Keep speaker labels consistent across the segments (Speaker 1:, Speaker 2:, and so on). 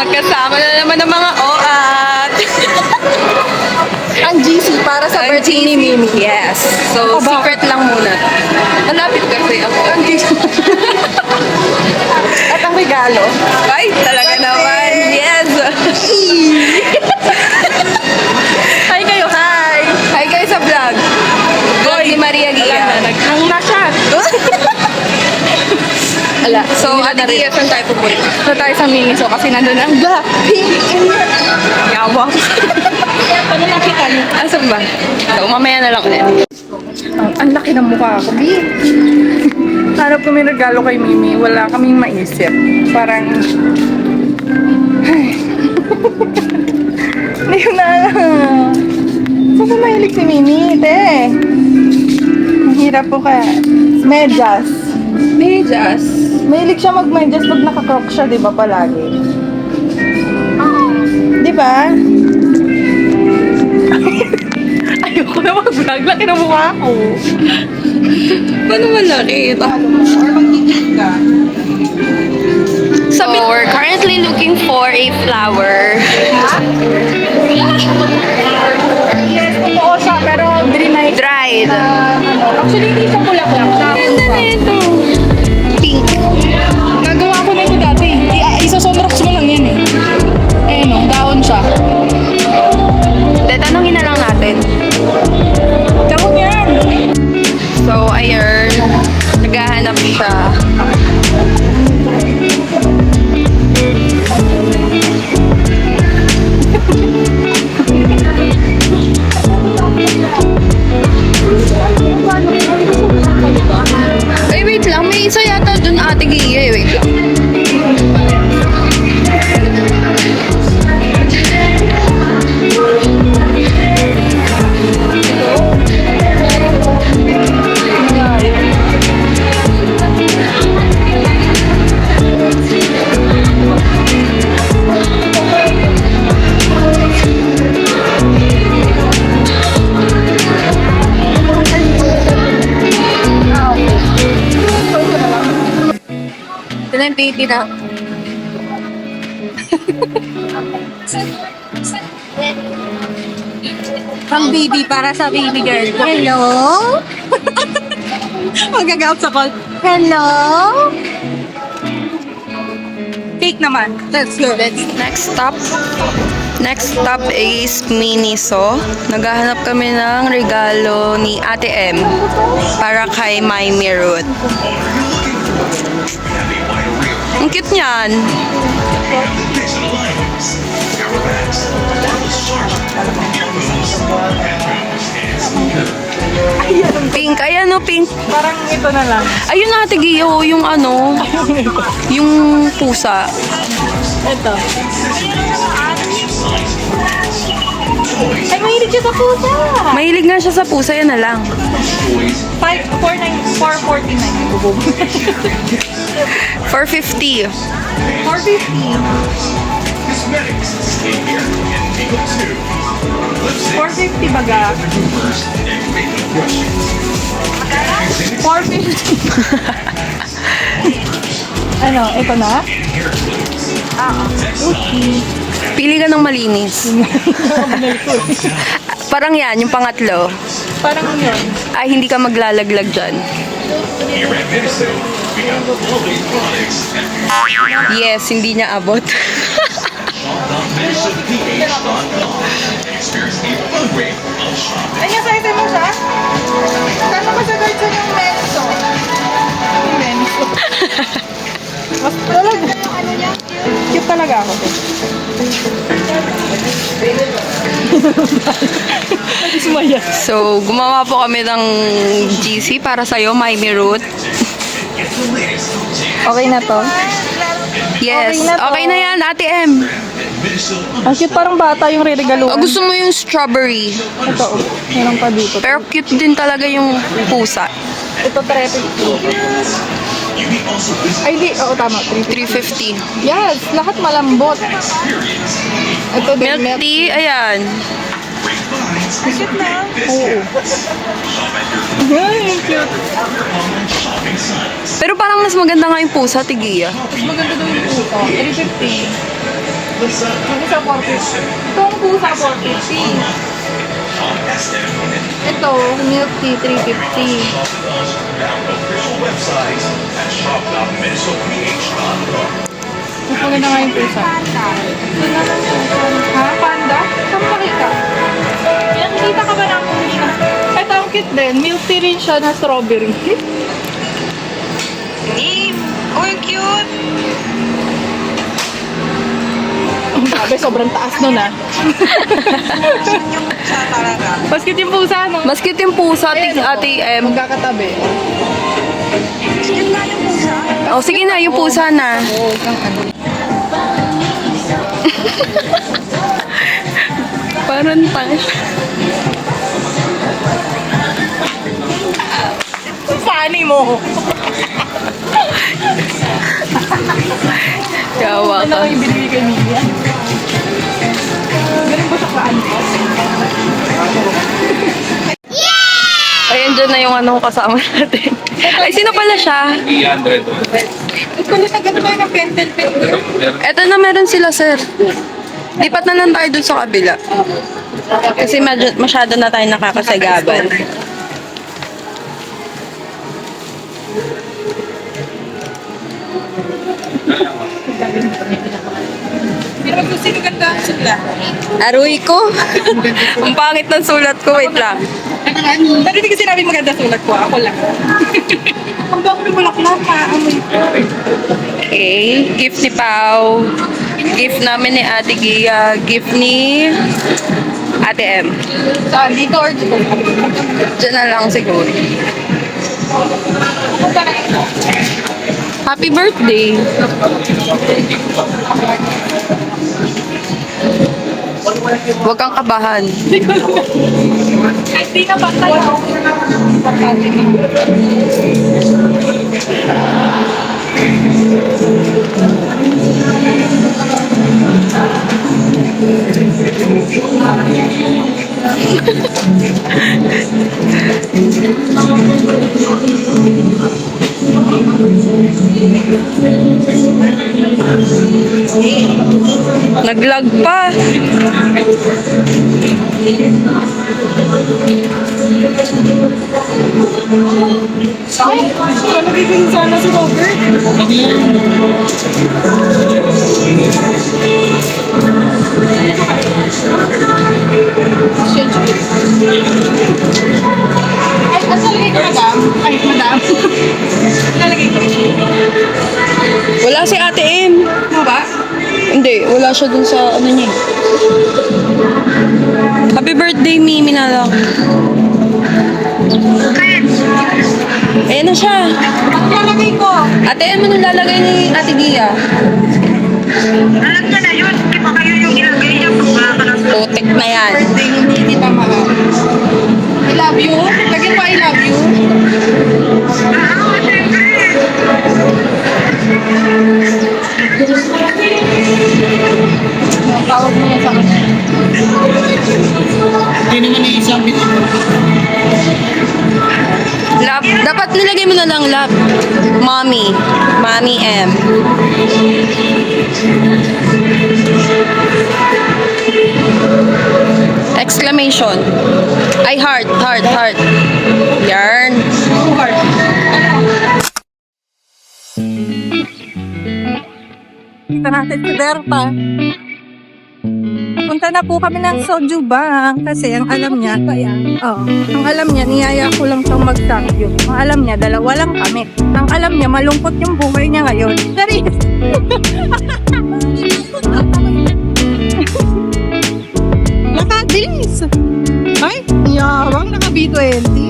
Speaker 1: Magkasama na naman ng mga OAT.
Speaker 2: Ang GC para sa birthday ni Mimi.
Speaker 1: Yes. So, secret lang muna. Malapit kasi ako.
Speaker 2: Ang GC. At ang regalo.
Speaker 1: Ay, talaga naman. Yes.
Speaker 2: Hi kayo, hi!
Speaker 1: Hi guys sa vlog. Vlog ni Maria Gia.
Speaker 2: Naghang na siya. Ala,
Speaker 1: So, Ate Gia, saan tayo pupunta?
Speaker 2: so tayo sa Miniso kasi nandun ang Blackpink in Yawang. Ano nakita niyo?
Speaker 1: Asan ba? So, mamaya na lang ulit.
Speaker 2: Ang laki ng mukha ko, Bi. Hanap kami regalo kay Mimi. Wala kaming maisip. Parang... Ay. Hindi ko na alam. Saan ba mahilig si Mimi, te? Ang hirap po ka. Medyas.
Speaker 1: Medyas.
Speaker 2: Mahilig siya mag-medyas pag naka-croc siya, di ba, palagi? Di ba? Ayoko na mag-vlog. Laki ng mukha ko.
Speaker 1: Paano malaki?
Speaker 2: Or magkikit ka.
Speaker 1: So, we're currently looking for a flower.
Speaker 2: Yes, totoo siya, pero dry.
Speaker 1: Dried.
Speaker 2: Actually, hindi siya bulaklak.
Speaker 1: Ganda na ito. Pink.
Speaker 2: Nagawa ko na ito dati. Isosonrox mo lang yan eh. Eh no, daon siya.
Speaker 1: Tanongin na lang natin.
Speaker 2: Daon yan!
Speaker 1: So, ayun. Naghahanap siya. Ay, wait lang. May isa yata dun Ate Gia eh. Wait lang. Ito na yung baby na.
Speaker 2: Pang baby para sa baby girl. Hello? Magagaot sa call. Hello? Cake naman. Let's go.
Speaker 1: Next stop is Miniso. Naghahanap kami ng regalo ni Ate M para kay Mimi Ruth. Ang cute niyan. Pink. Ayan o, pink.
Speaker 2: Parang ito na lang.
Speaker 1: Ayun Ate Gio, yung ano, yung pusa.
Speaker 2: Ito. Ay, mahilig siya sa pusa.
Speaker 1: Mahilig nga siya sa pusa, yan na lang.
Speaker 2: 449.
Speaker 1: 450.
Speaker 2: 450 baga. 450. Ano, ito na?
Speaker 1: Pili ka ng malinis. Parang yan, yung pangatlo.
Speaker 2: Parang yun.
Speaker 1: Ay, hindi ka maglalaglag dyan. Yes, hindi niya abot.
Speaker 2: Ay, nasayte mo siya? Kano ba sa guard yung menso? Yung menso. Mas talaga. Cute talaga ako.
Speaker 1: So, gumawa po kami ng GC para sa'yo, Mimi Ruth.
Speaker 2: Okay na to?
Speaker 1: Yes,
Speaker 2: Okay na to.
Speaker 1: okay na yan, Ate M.
Speaker 2: Ang cute, parang bata yung re-regaluhan.
Speaker 1: O, gusto mo yung strawberry.
Speaker 2: Ito, oh. Meron pa dito.
Speaker 1: Pero cute din talaga yung pusa.
Speaker 2: Ito, 350. Ay, di. Oo, tama. 350.
Speaker 1: 350.
Speaker 2: Yes, lahat malambot. Ito din,
Speaker 1: Milk tea, ayan.
Speaker 2: Cute na. Oo. Ay, cute.
Speaker 1: Pero parang mas maganda nga yung pusa, Tigia.
Speaker 2: Mas maganda daw yung puto. 350. Yung isa 450. Itong pusa 450. Ito, milk tea 350. Mas maganda nga yung pusa. Ha? Panda? Saan makita? Nakikita ka ba ng pusa? Ito ang cute din. Milk tea rin siya na strawberry.
Speaker 1: Uy, cute!
Speaker 2: Ang sabi, sobrang taas nun ah. Basket yung pusa, no?
Speaker 1: Mas cute yung pusa,
Speaker 2: Ayan,
Speaker 1: Ate M.
Speaker 2: magkakatabi.
Speaker 1: Oh, sige na, yung pusa na.
Speaker 2: Oo, kang ano.
Speaker 1: Parang tash.
Speaker 2: Funny mo.
Speaker 1: Kawa
Speaker 2: Ano
Speaker 1: ka.
Speaker 2: yung binibigay kay Mia? Ganun ba sa paan ko?
Speaker 1: Ayan, dyan na yung ano kasama natin. Ay, sino pala siya?
Speaker 3: 300.
Speaker 2: Kung nasagat tayo ng pentel pen.
Speaker 1: Eto na meron sila, sir. Lipat na lang tayo dun sa kabila. Kasi masyado na tayo nakakasagaban.
Speaker 2: Pero kung sino ganda ang sila.
Speaker 1: Aroy ko. Ang pangit ng sulat ko. Wait lang.
Speaker 2: Pero hindi ko sinabi maganda sulat ko. Ako lang. Ang bago ng bulaklak ha. Amoy.
Speaker 1: Okay. Gift ni Pao. Gift namin ni Ate Gia. Gift ni Ate M.
Speaker 2: Saan? Dito or dito?
Speaker 1: Diyan na lang siguro.
Speaker 2: Punta na ito.
Speaker 1: Happy birthday. Huwag kang kabahan.
Speaker 2: Hindi na patay.
Speaker 1: Naglag pa.
Speaker 2: Ay, nagiging sana si Robert. Ay, ang lalagay ko, madam? Ay, madam. Lalagay ko.
Speaker 1: Wala si Ate M.
Speaker 2: Ano ba?
Speaker 1: Hindi, wala siya dun sa ano niya. Happy birthday, Mimi na lang. Ayan na siya.
Speaker 2: Ang lalagay ko.
Speaker 1: Ate M, ano lalagay ni Ate Gia?
Speaker 4: Alam niya na yun, di ba kayo yung ilagay niya pag wala ka ng
Speaker 1: Putik na yan.
Speaker 2: Birthday, hindi kita mahal. I love you. Lagyan mo I love you.
Speaker 4: siyempre.
Speaker 2: Tawag mo yan sa kanya.
Speaker 3: Hindi naman iisang bit.
Speaker 1: Love. Dapat nilagay mo na lang love. Mommy. Mommy M. Exclamation. Ay, heart, heart, heart. Yarn.
Speaker 2: Kita natin si Berta. Punta na po kami ng Soju Bank kasi ang alam niya, ang alam niya, niyaya ko lang siyang mag-thank you. Ang alam niya, dalawa lang kami. Ang alam niya, malungkot yung buhay niya ngayon. Charis! Nakadis! Ay, yawang naka B20.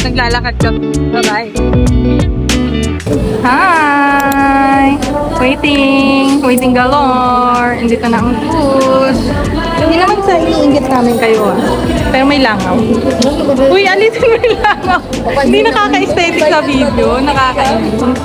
Speaker 2: Naglalakad ka. Bye-bye. Hi! Waiting galore. Andito na ang bus. Hindi naman sa iniingit namin kayo ah. Pero may langaw. Uy, alisin mo yung langaw. Hindi nakaka-aesthetic sa video. Nakaka-aesthetic.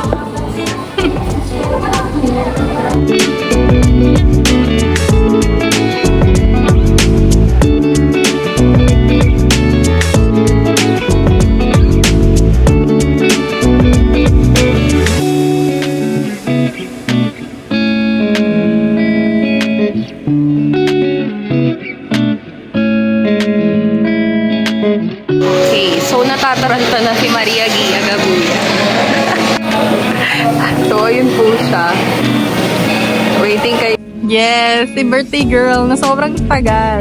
Speaker 2: Yes, si birthday girl na sobrang tagal.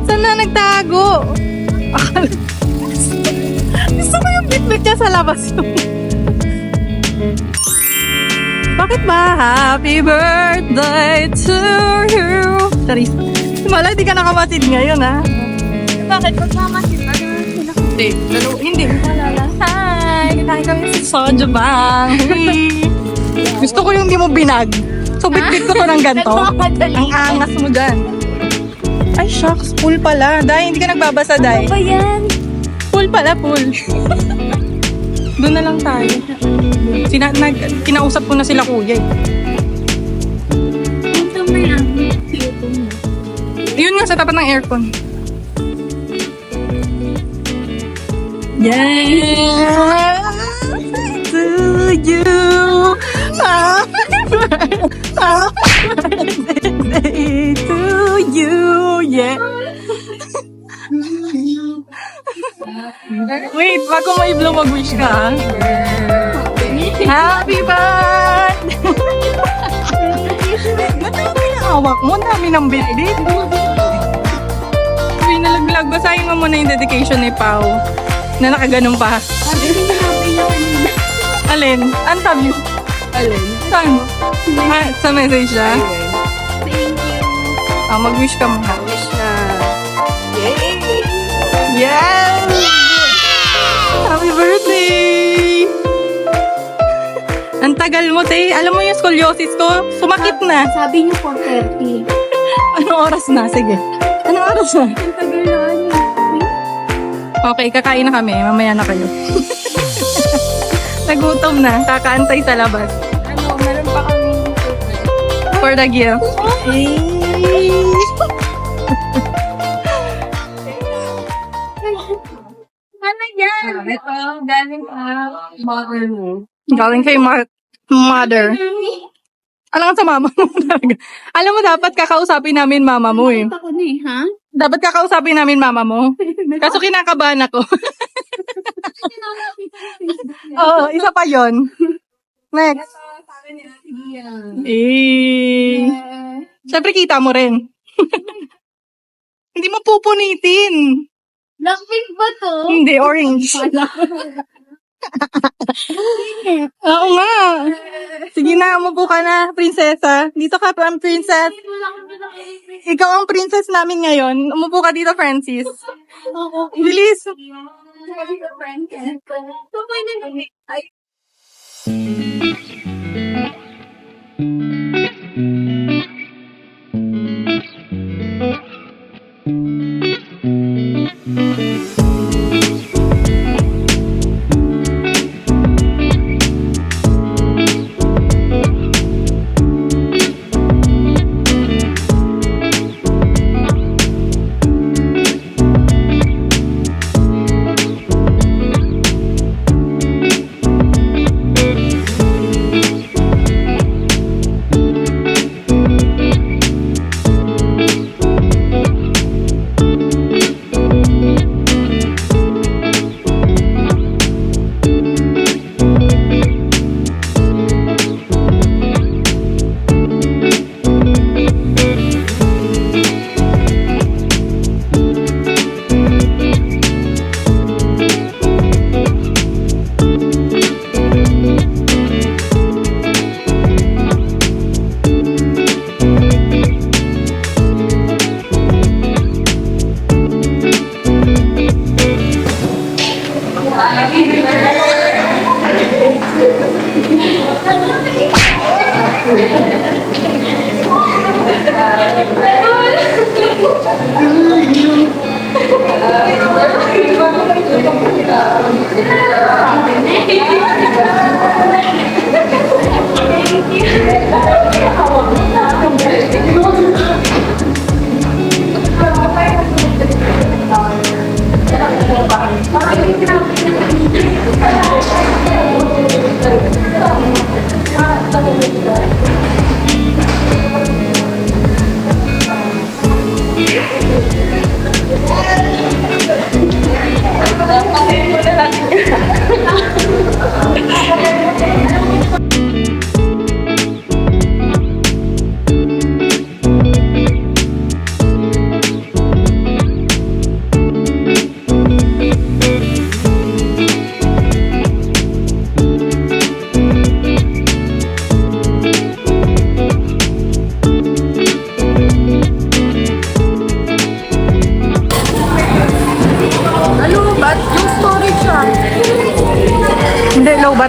Speaker 2: Saan na nagtago? Gusto ko yung bitbit niya sa labas. Bakit ba? Happy birthday to you. Charis. Mala, di ka nakamasid ngayon, ha?
Speaker 3: Bakit? Magmamasin ba?
Speaker 2: Hindi. Hi! Kinain kami sa Sojo Bang. Gusto ko yung di mo binag. So, bitbit ko to ng ganito. Ang angas mo dyan. Ay, shucks. Pool pala. Dahil hindi ka nagbabasa, Dahil.
Speaker 3: Ano ba yan?
Speaker 2: Pool pala, pool. Doon na lang tayo. Kinausap ko na sila kuya eh.
Speaker 3: Ang summer namin.
Speaker 2: Yun nga sa tapat ng aircon. Yeah! To you! Happy birthday to you! Yeah! Wait, bago mo i-blow, mag-wish ka, ha? Happy birthday! Ba't ang pinahawak mo? Ang dami ng bitbit. Uy, nalaglag. Basahin mo muna yung dedication ni Pao. Na nakaganon pa.
Speaker 3: Sabi niya kanina.
Speaker 2: Alin? Ang sabi mo?
Speaker 3: Alin?
Speaker 2: Saan? Ah, sa message siya?
Speaker 3: Thank you.
Speaker 2: Ah, mag-wish ka muna.
Speaker 3: Wish na. Yay!
Speaker 2: Yes! Happy birthday! Ang tagal mo, te. Alam mo yung scoliosis ko? Sumakit na.
Speaker 3: Sabi niyo 4:30.
Speaker 2: Anong oras na? Sige. Anong oras na?
Speaker 3: Ang tagal na ano.
Speaker 2: Okay, kakain na kami. Mamaya na kayo. Nagutom na. Kakaantay sa labas.
Speaker 3: Ano, meron pa kami
Speaker 2: For the gift.
Speaker 3: Ano yan? Ito, galing mother mo.
Speaker 2: Galing kay mother. Alam ka sa mama mo talaga. Alam mo, dapat kakausapin namin mama mo eh.
Speaker 3: Ako na eh, ha?
Speaker 2: Dapat kakausapin namin mama mo. Kaso kinakabahan ako. Oo, isa pa yon. Next. Eh. Siyempre kita mo rin. Hindi mo pupunitin.
Speaker 3: Blackpink ba to?
Speaker 2: Hindi, orange. Oo nga. Sige na, umupo ka na, prinsesa. Dito ka pa, princess. Ikaw ang princess namin ngayon. Umupo ka dito, Francis. Bilis.
Speaker 3: Ay,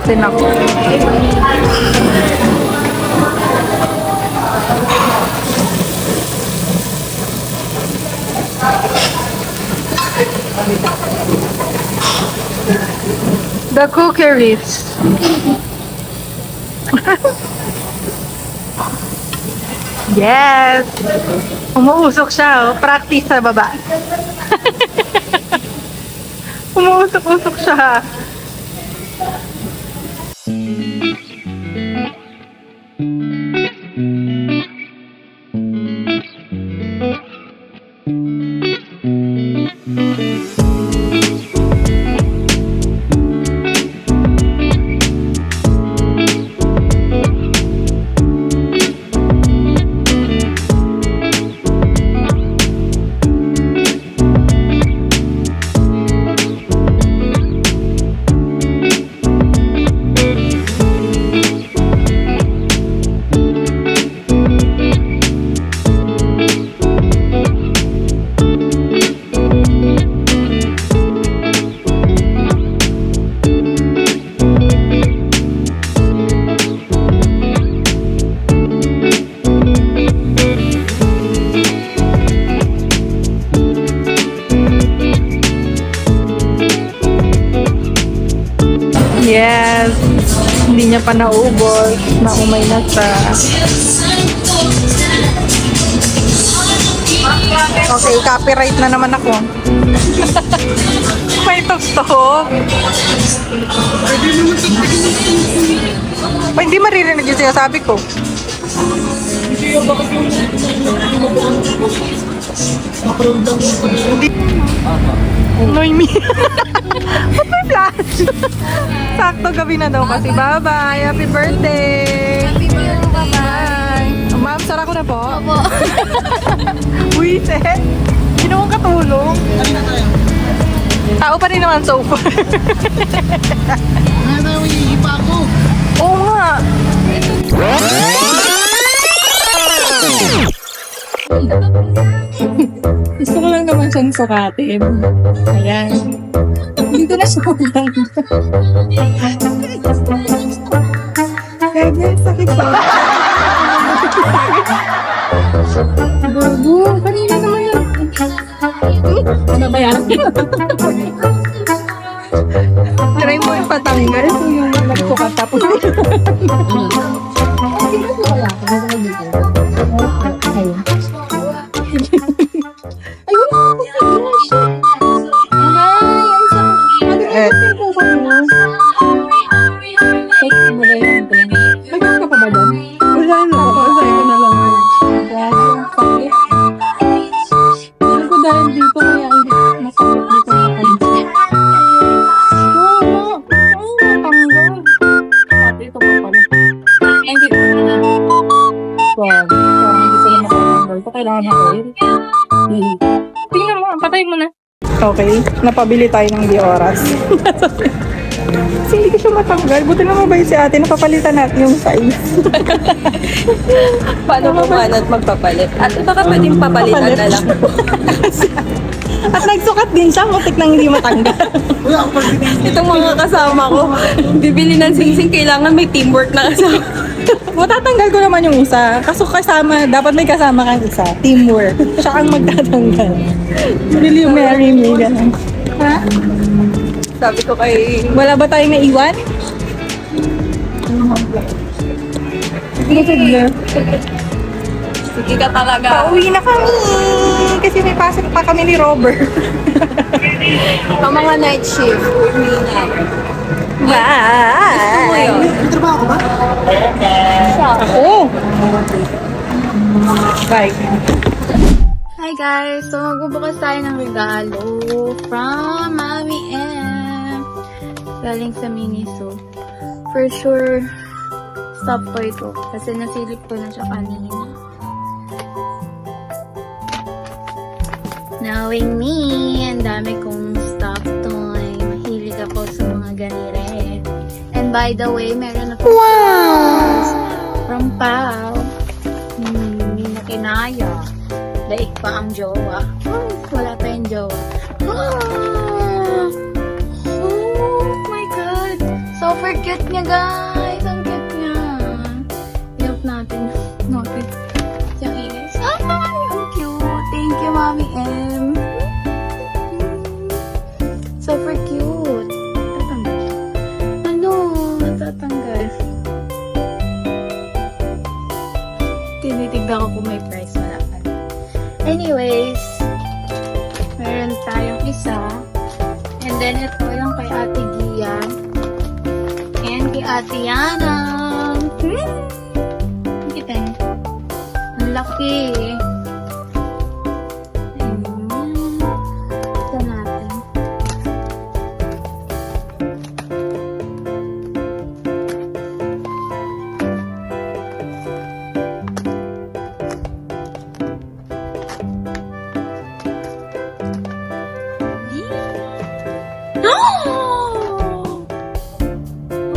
Speaker 2: din ako. The cookeries. Yes! Umuusok siya, oh. Practice sa baba. Umuusok-usok siya. Yes. Hindi niya pa naubos. Naumay na siya. Okay, copyright na naman ako. May toktok. Pa, hindi maririnig yung sinasabi ko. Hindi. Noemi. Ba't may flash? Sakto gabi na daw kasi. Bye-bye. Happy birthday.
Speaker 3: Happy birthday. Bye-bye.
Speaker 2: Ma'am, sara ko na po.
Speaker 3: Opo.
Speaker 2: Uy, Seth. Ginawang katulong. Tao pa rin naman so far.
Speaker 4: Ano yung iipa ko?
Speaker 2: Oo nga. Gusto ko lang naman siyang sukatin. Ayan. Dito na siya maganda. Kaya sakit pa. Bago, kanina naman yun. Ano ba yan? Try mo yung patanggal kung yung nagsukat tapos. Nagkakaroon ka pa ba doon? Wala na. Pasay ko na lang. Sakit. Alam ko dahil dito kaya hindi masakit dito na kayo. Oo. Ay, natanggal. Pati ito pa pala. Ay, hindi. Wag. Parang hindi sila makatanggal. Ito kailangan na oil. Tingnan mo. Patayin mo na. Okay. Napabili tayo ng di oras. Kasi hindi ko siya matanggal. Buti naman ba si ate, napapalitan natin yung size.
Speaker 1: Paano mo at magpapalit? At baka pwedeng papalitan na lang.
Speaker 2: At nagsukat din siya, mutik nang hindi matanggal.
Speaker 1: Itong mga kasama ko, bibili ng singsing, kailangan may teamwork na kasama.
Speaker 2: Matatanggal ko naman yung isa. Kaso kasama, dapat may kasama kang isa. Teamwork. Siya ang magtatanggal. Will you marry me? Ganun. Ha?
Speaker 1: Sabi ko kay...
Speaker 2: Wala ba tayong naiwan? Sige.
Speaker 1: Sige ka talaga.
Speaker 2: Pauwi na kami! Kasi may pasok pa kami ni Robert.
Speaker 1: Ang mga night shift, uwi na.
Speaker 2: Bye!
Speaker 1: Gusto mo yun?
Speaker 4: May trabaho ko ba?
Speaker 2: Ako! Bye!
Speaker 3: Hi guys! So magbubukas tayo ng regalo from Mami M. Galing sa Miniso. For sure, stop ko ito. Kasi nasilip ko na siya kanina. Knowing me, ang dami kong stop toy. Mahilig ako sa mga ganire. And by the way, meron ako from Pao. Hindi na kinaya. Daig pa ang jowa. Oh, wala pa yung jowa. Oh my God! So Super cute niya, guys. Ang cute niya. I-off natin. Noted. Siyang inis. Ang cute. Thank you, Mommy M. Super cute. Tatanggal. Ano? Tatanggal. Tinitignan ko kung may price. Wala pa. Anyways, meron tayong isa. And then, ito yung kay Ate Gia. And kay Ate Yana. Kita niyo. Ang laki. Ito natin.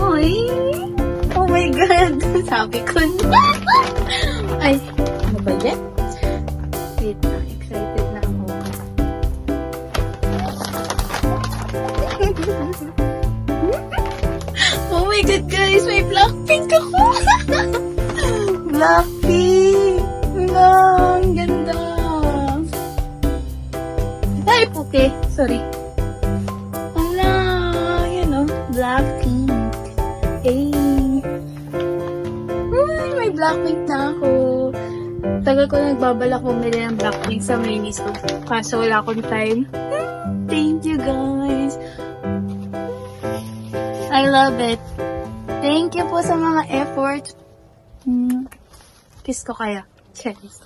Speaker 3: Oy! Oh my God! Sabi ko na. Ay, ano ba yan? Wait na, excited na ako. Oh my God, guys! May Blackpink ako! Blackpink! Ang ganda! Ay, puke! Sorry. Wala! Yan o, Blackpink. Hey! Ay, may Blackpink na ako. Tagal ko nagbabalak bumili ng Blackpink sa Miniso. Kaso wala akong time. Thank you, guys. I love it. Thank you po sa mga effort. Kiss ko kaya. Cheers.